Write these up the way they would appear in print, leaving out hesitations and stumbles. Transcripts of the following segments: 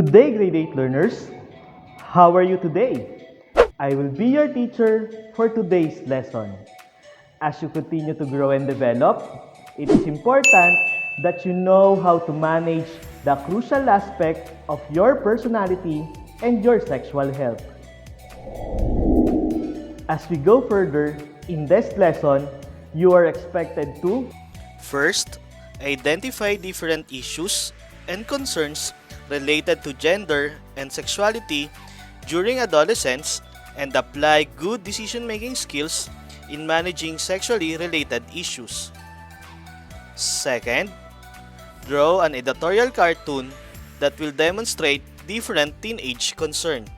Good day, grade 8 learners. How are you today? I will be your teacher for today's lesson. As you continue to grow and develop, it is important that you know how to manage the crucial aspect of your personality and your sexual health. As we go further, in this lesson, you are expected to First, identify different issues and concerns related to gender and sexuality during adolescence and apply good decision-making skills in managing sexually related issues. Second, draw an editorial cartoon that will demonstrate different teenage concerns.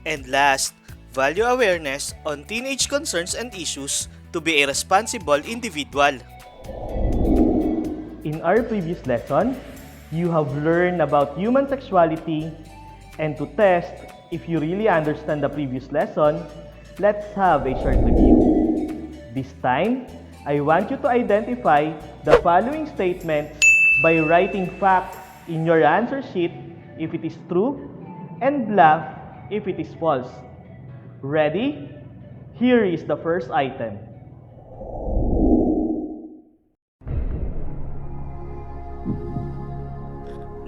And last, value awareness on teenage concerns and issues to be a responsible individual. In our previous lesson, you have learned about human sexuality, and to test if you really understand the previous lesson, let's have a short review. This time, I want you to identify the following statements by writing fact in your answer sheet if it is true and bluff if it is false. Ready? Here is the first item.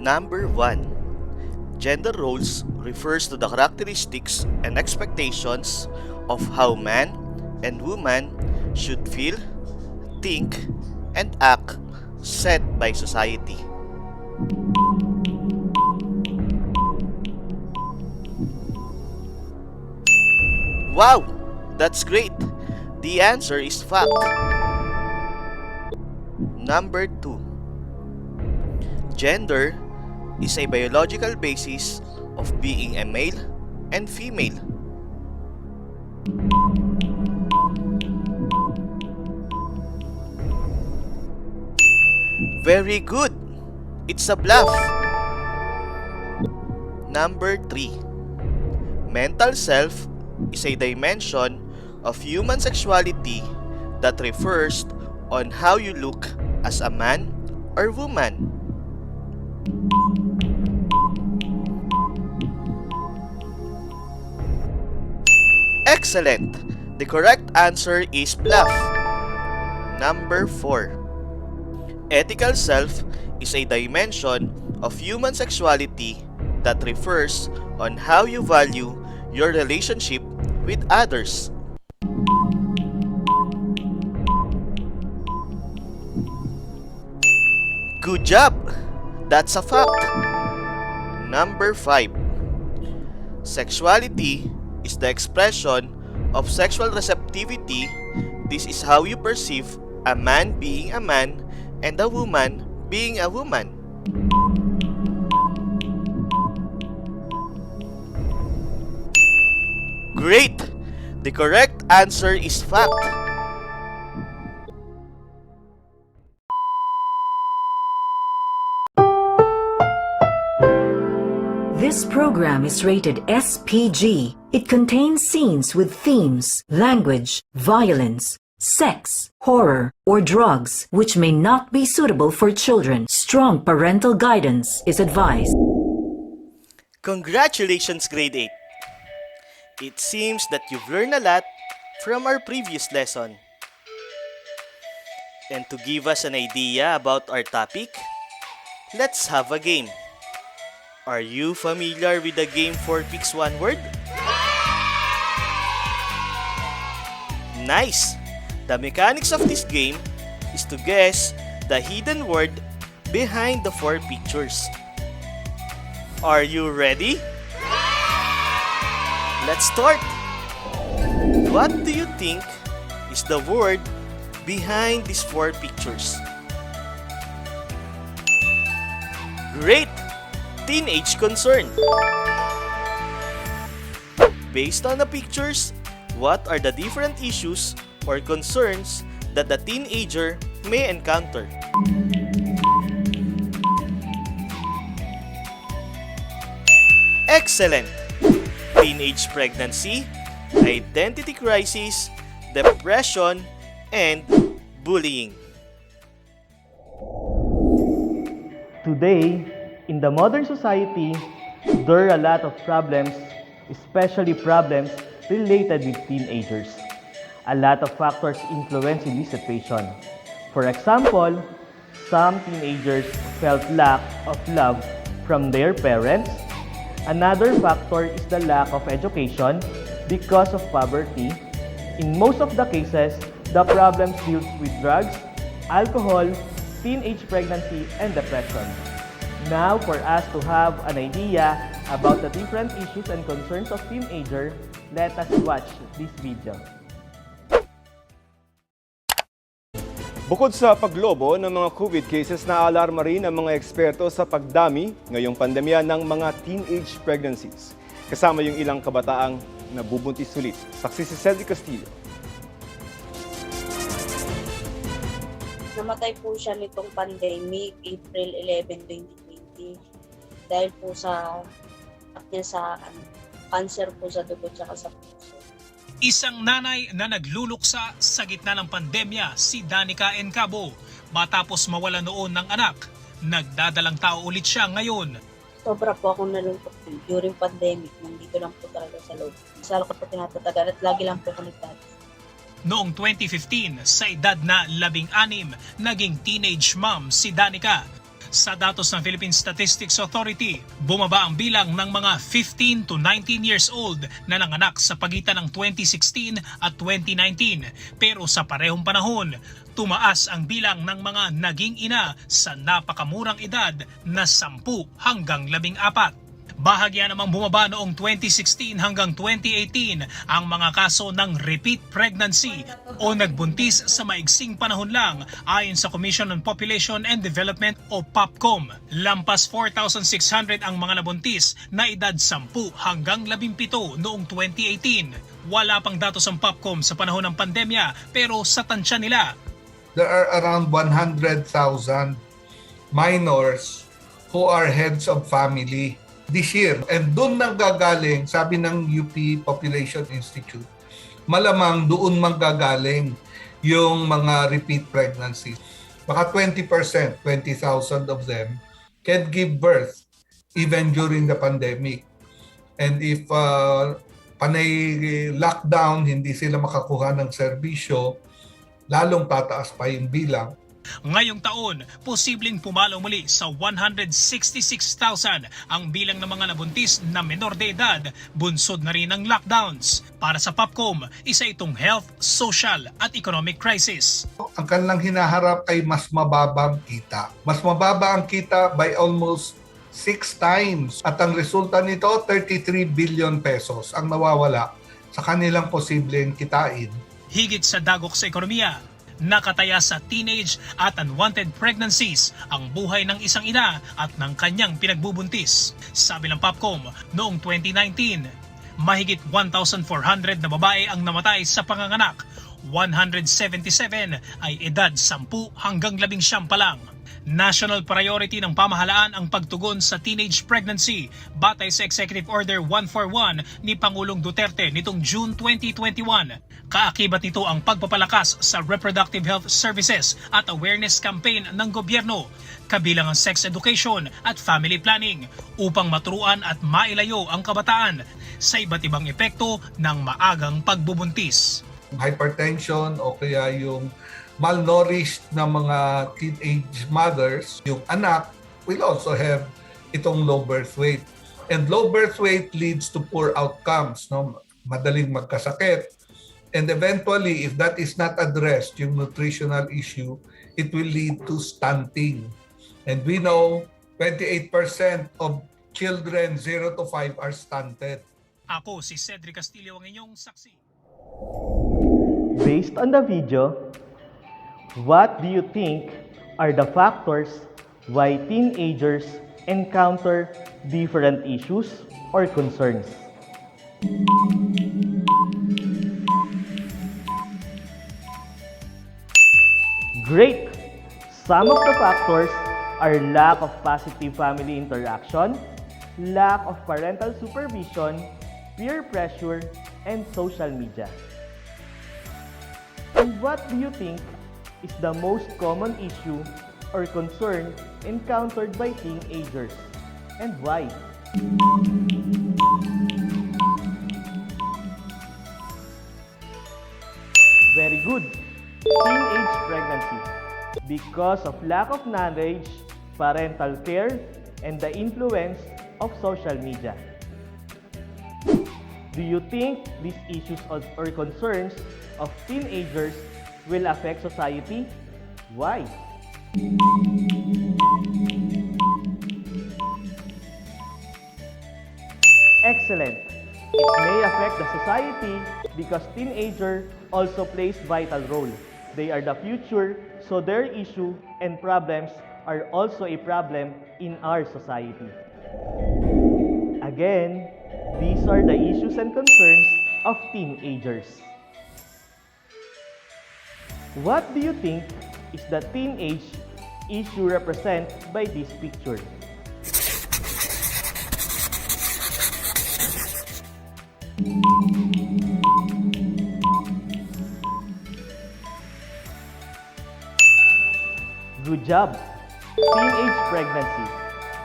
Number 1. Gender roles refers to the characteristics and expectations of how man and woman should feel, think, and act set by society. Wow! That's great! The answer is fact. Number 2. Gender is a biological basis of being a male and female. Very good! It's a bluff. Number 3. Mental self is a dimension of human sexuality that refers on how you look as a man or woman. Excellent! The correct answer is bluff. Number 4. Ethical self is a dimension of human sexuality that refers on how you value your relationship with others. Good job! That's a fact. Number 5. Sexuality is the expression of sexual receptivity. This is how you perceive a man being a man and a woman being a woman. Great! The correct answer is fact. This program is rated SPG. It contains scenes with themes, language, violence, sex, horror, or drugs, which may not be suitable for children. Strong parental guidance is advised. Congratulations, grade 8. It seems that you've learned a lot from our previous lesson. And to give us an idea about our topic, let's have a game. Are you familiar with the game 4 Picks 1 Word? Nice! The mechanics of this game is to guess the hidden word behind the 4 pictures. Are you ready? Let's start! What do you think is the word behind these 4 pictures? Great! Teenage concern. Based on the pictures, what are the different issues or concerns that the teenager may encounter? Excellent! Teenage pregnancy, identity crisis, depression, and bullying. Today, In the modern society, there are a lot of problems, especially problems related with teenagers. A lot of factors influence in this situation. For example, some teenagers felt lack of love from their parents. Another factor is the lack of education because of poverty. In most of the cases, the problems deals with drugs, alcohol, teenage pregnancy, and depression. Now, for us to have an idea about the different issues and concerns of teenager, let us watch this video. Bukod sa paglobo ng mga COVID cases, naalarma rin ang mga eksperto sa pagdami ngayong pandemya ng mga teenage pregnancies. Kasama yung ilang kabataang nabubuntis ulit. Saksi si Cedric Castillo. Namatay po siya nitong pandemic, April 11, 2020. Dahil po sa cancer po sa dugo at sa puso. Isang nanay na nagluluksa sa gitna ng pandemya, si Danica Encabo. Matapos mawala noon ng anak, nagdadalang tao ulit siya ngayon. Sobra po akong nalungkot during pandemic. Nandito lang po talaga sa loob. Sala ko po tinatatagal at lagi lang po konektado. Noong 2015, sa edad na 16, naging teenage mom si Danica. Sa datos ng Philippine Statistics Authority, bumaba ang bilang ng mga 15 to 19 years old na nanganak sa pagitan ng 2016 at 2019. Pero sa parehong panahon, tumaas ang bilang ng mga naging ina sa napakamurang edad na 10 hanggang 14. Bahagya namang bumaba noong 2016 hanggang 2018 ang mga kaso ng repeat pregnancy o nagbuntis sa maigsing panahon lang ayon sa Commission on Population and Development o POPCOM. Lampas 4,600 ang mga nabuntis na edad 10 hanggang 17 noong 2018. Wala pang datos ang POPCOM sa panahon ng pandemya pero sa tansya nila, there are around 100,000 minors who are heads of family this year. And doon nanggagaling, sabi ng UP Population Institute, malamang doon manggagaling yung mga repeat pregnancies. Baka 20%, 20,000 of them can give birth even during the pandemic. And if panay lockdown, hindi sila makakuha ng serbisyo, lalong tataas pa yung bilang. ngayong taon, posibleng pumalo muli sa 166,000 ang bilang ng mga nabuntis na menor de edad, bunsod na rin ng lockdowns. Para sa POPCOM, isa itong health, social at economic crisis. Ang kanilang hinaharap ay mas mababang kita. Mas mababa ang kita by almost 6 times. At ang resulta nito, 33 billion pesos ang nawawala sa kanilang posibleng kitain. Higit sa dagok sa ekonomiya, nakataya sa teenage at unwanted pregnancies ang buhay ng isang ina at ng kanyang pinagbubuntis. Sabi ng POPCOM, noong 2019, mahigit 1,400 na babae ang namatay sa panganganak. 177 ay edad 10 hanggang 19 pa lang. National priority ng pamahalaan ang pagtugon sa teenage pregnancy batay sa Executive Order 141 ni Pangulong Duterte nitong June 2021. Kaakibat nito ang pagpapalakas sa reproductive health services at awareness campaign ng gobyerno, kabilang ang sex education at family planning upang maturuan at mailayo ang kabataan sa iba't ibang epekto ng maagang pagbubuntis. Hypertension o kaya yung malnourished na mga teenage mothers, yung anak will also have itong low birth weight. And low birth weight leads to poor outcomes, no? Madaling magkasakit. And eventually, if that is not addressed, yung nutritional issue, it will lead to stunting. And we know 28% of children 0 to 5 are stunted. Ako si Cedric Castillo, ang inyong saksi. Based on the video, what do you think are the factors why teenagers encounter different issues or concerns? Great! Some of the factors are lack of positive family interaction, lack of parental supervision, peer pressure, and social media. And what do you think is the most common issue or concern encountered by teenagers? and why? Very good. Teenage pregnancy. Because of lack of knowledge, parental care, and the influence of social media. Do you think these issues or concerns of teenagers will affect society? Why? Excellent. It may affect the society because teenager also plays vital role. They are the future, so their issue and problems are also a problem in our society. Again, these are the issues and concerns of teenagers. What do you think is the teenage issue represented by this picture? Good job! Teenage pregnancy.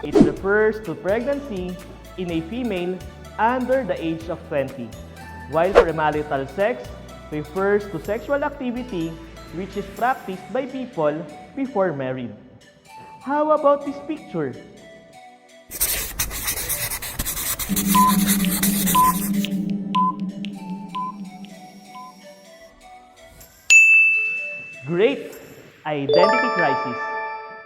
It refers to pregnancy in a female under the age of 20, while premarital sex refers to sexual activity which is practiced by people before married. How about this picture? Great! Identity crisis.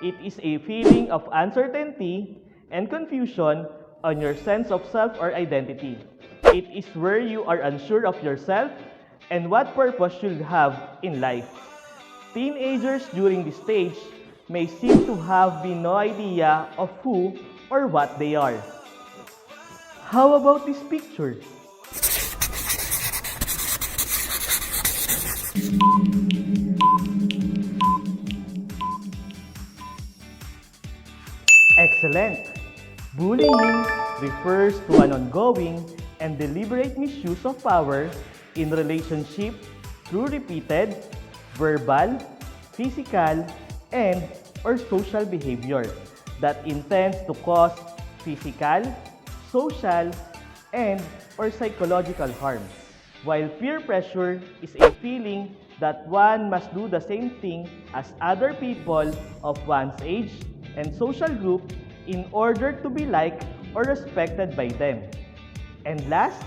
It is a feeling of uncertainty and confusion on your sense of self or identity. It is where you are unsure of yourself and what purpose you'll have in life. Teenagers during this stage may seem to have no idea of who or what they are. How about this picture? Excellent! Bullying refers to an ongoing and deliberate misuse of power in relationship through repeated verbal, physical, and or social behavior that intends to cause physical, social, and or psychological harm. While peer pressure is a feeling that one must do the same thing as other people of one's age and social group in order to be liked or respected by them. And last,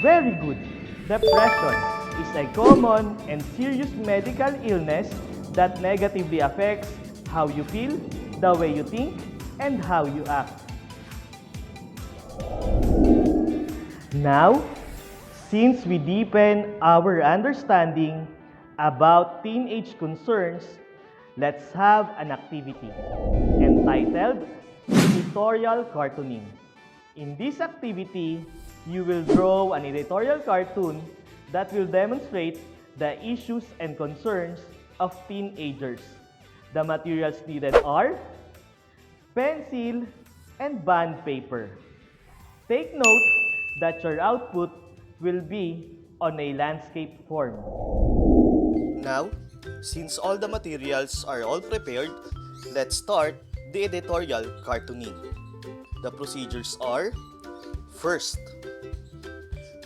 very good. Depression is a common and serious medical illness that negatively affects how you feel, the way you think, and how you act. Now, since we deepen our understanding about teenage concerns, let's have an activity entitled Editorial Cartooning. In this activity, you will draw an editorial cartoon that will demonstrate the issues and concerns of teenagers. The materials needed are pencil and bond paper. Take note that your output will be on a landscape form. Now, since all the materials are all prepared, let's start the editorial cartooning. The procedures are: first,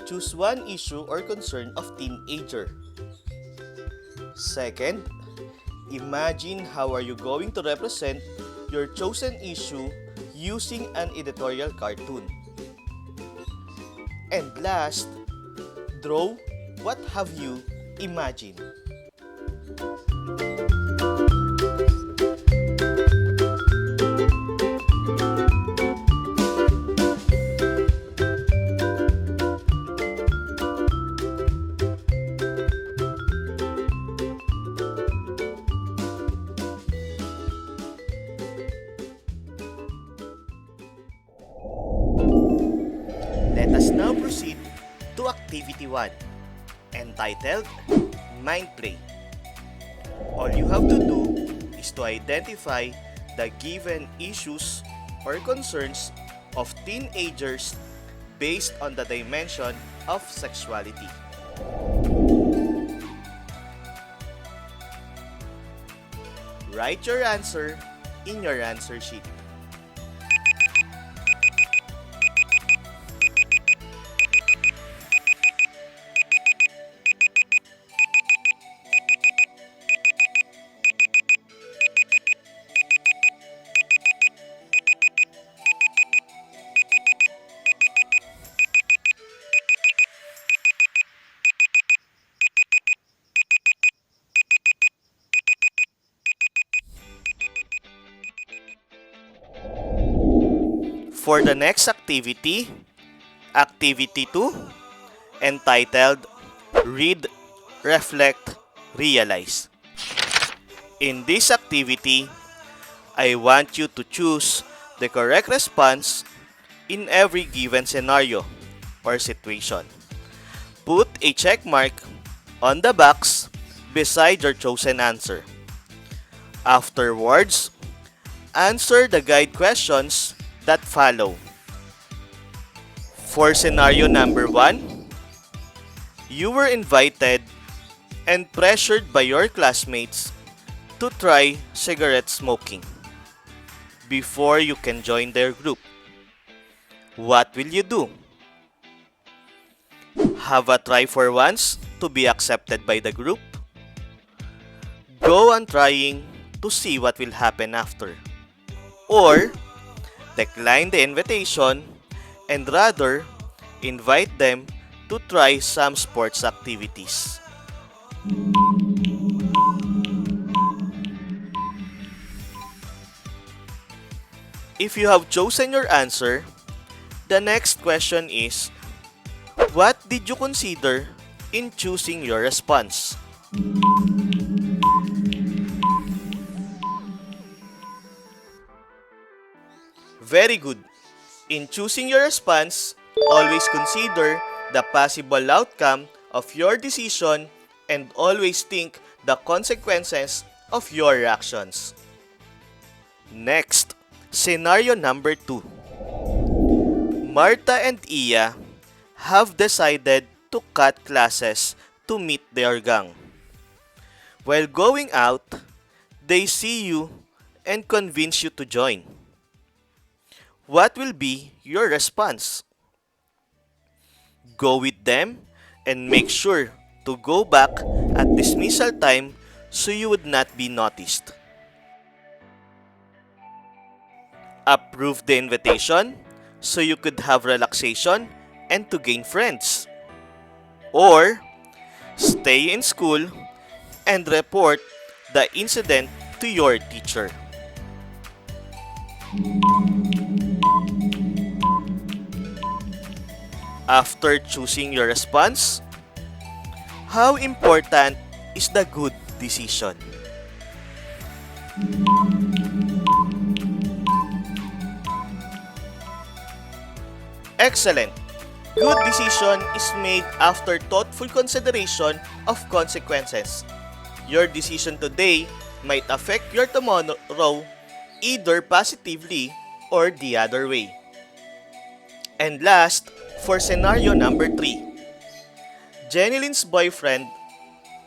choose one issue or concern of teenager. Second, imagine how are you going to represent your chosen issue using an editorial cartoon. And last, draw what have you imagined. Let us now proceed to Activity 1, entitled Mind Play. All you have to do is to identify the given issues or concerns of teenagers based on the dimension of sexuality. Write your answer in your answer sheet. For the next activity, Activity 2, entitled Read, Reflect, Realize. In this activity, I want you to choose the correct response in every given scenario or situation. Put a check mark on the box beside your chosen answer. Afterwards, answer the guide questions that follow. For scenario number 1, you were invited and pressured by your classmates to try cigarette smoking before you can join their group. What will you do? Have a try for once to be accepted by the group? Go on trying to see what will happen after? Or decline the invitation and rather invite them to try some sports activities? If you have chosen your answer, the next question is, what did you consider in choosing your response? Very good. In choosing your response, always consider the possible outcome of your decision and always think the consequences of your actions. Next, scenario number 2. Martha and Iya have decided to cut classes to meet their gang. While going out, they see you and convince you to join. What will be your response? Go with them and make sure to go back at dismissal time so you would not be noticed. Approve the invitation so you could have relaxation and to gain friends. Or stay in school and report the incident to your teacher. After choosing your response, how important is the good decision? Excellent! Good decision is made after thoughtful consideration of consequences. Your decision today might affect your tomorrow either positively or the other way. And last, for scenario number 3. Jenilyn's boyfriend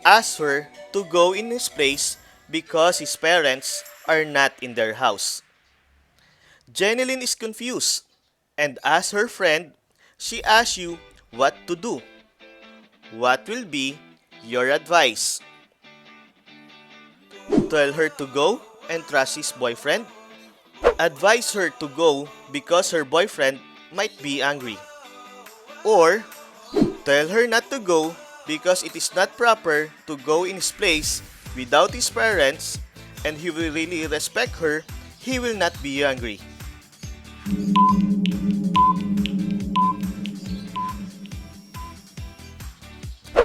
asked her to go in his place because his parents are not in their house. Jenilyn is confused and asks her friend, she asks you what to do. What will be your advice? Tell her to go and trust his boyfriend? Advise her to go because her boyfriend might be angry? Or tell her not to go because it is not proper to go in his place without his parents and he will really respect her, he will not be angry?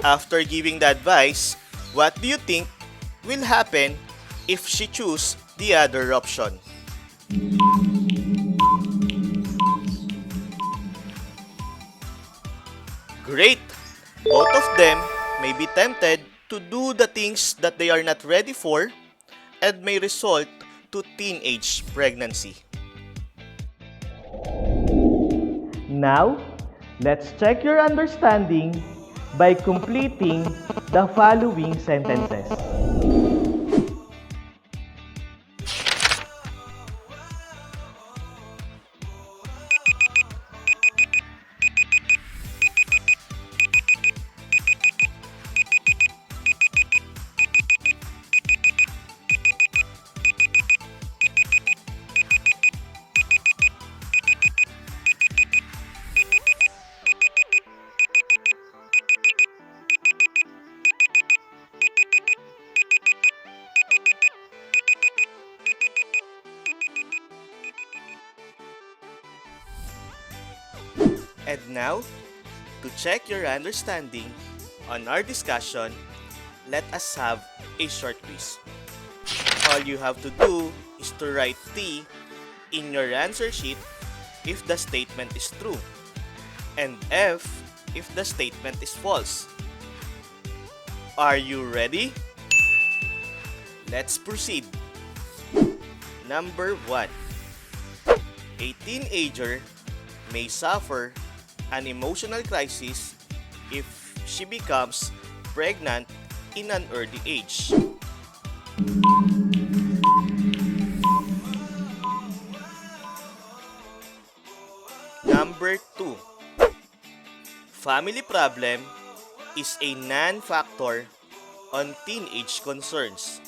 After giving the advice, what do you think will happen if she chooses the other option? Great! Both of them may be tempted to do the things that they are not ready for and may result to teenage pregnancy. Now, Let's check your understanding by completing the following sentences. And now, to check your understanding on our discussion, let us have a short quiz. All you have to do is to write T in your answer sheet if the statement is true, and F if the statement is false. Are you ready? Let's proceed. Number 1. A teenager may suffer an emotional crisis if she becomes pregnant in an early age. Number 2. Family problem is a non-factor on teenage concerns.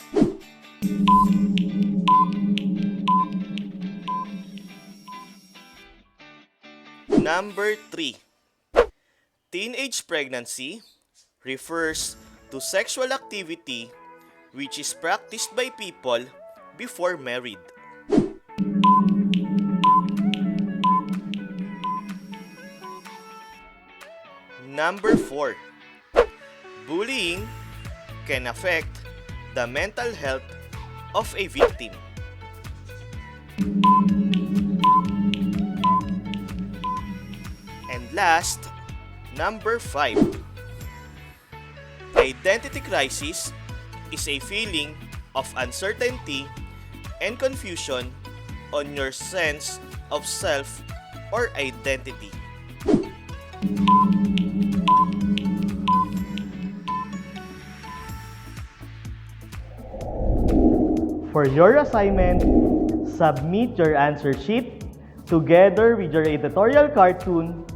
Number 3. Teenage pregnancy refers to sexual activity which is practiced by people before married. Number 4. Bullying can affect the mental health of a victim. And last, number 5. Identity crisis is a feeling of uncertainty and confusion on your sense of self or identity. For your assignment, submit your answer sheet together with your editorial cartoon,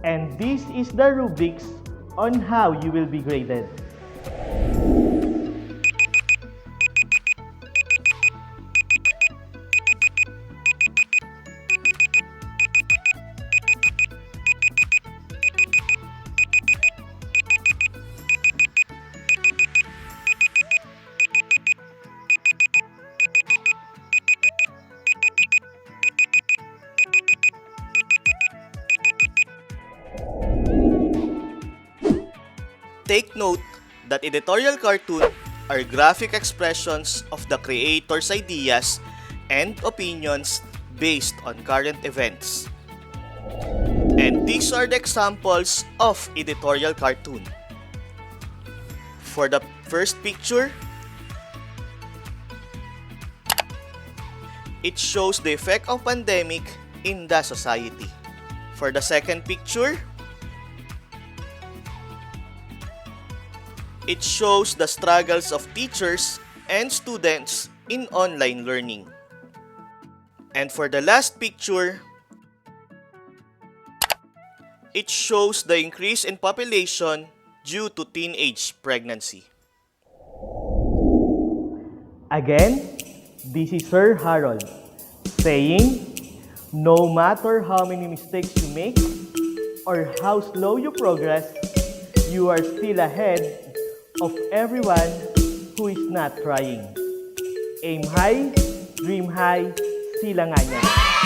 and this is the rubrics on how you will be graded. Take note that editorial cartoon are graphic expressions of the creator's ideas and opinions based on current events. And these are the examples of editorial cartoon. For the first picture, it shows the effect of pandemic in the society. For the second picture, it shows the struggles of teachers and students in online learning. And for the last picture, it shows the increase in population due to teenage pregnancy. Again, this is Sir Harold saying, no matter how many mistakes you make or how slow you progress, you are still ahead of everyone who is not trying. Aim high, dream high, sila nga niya.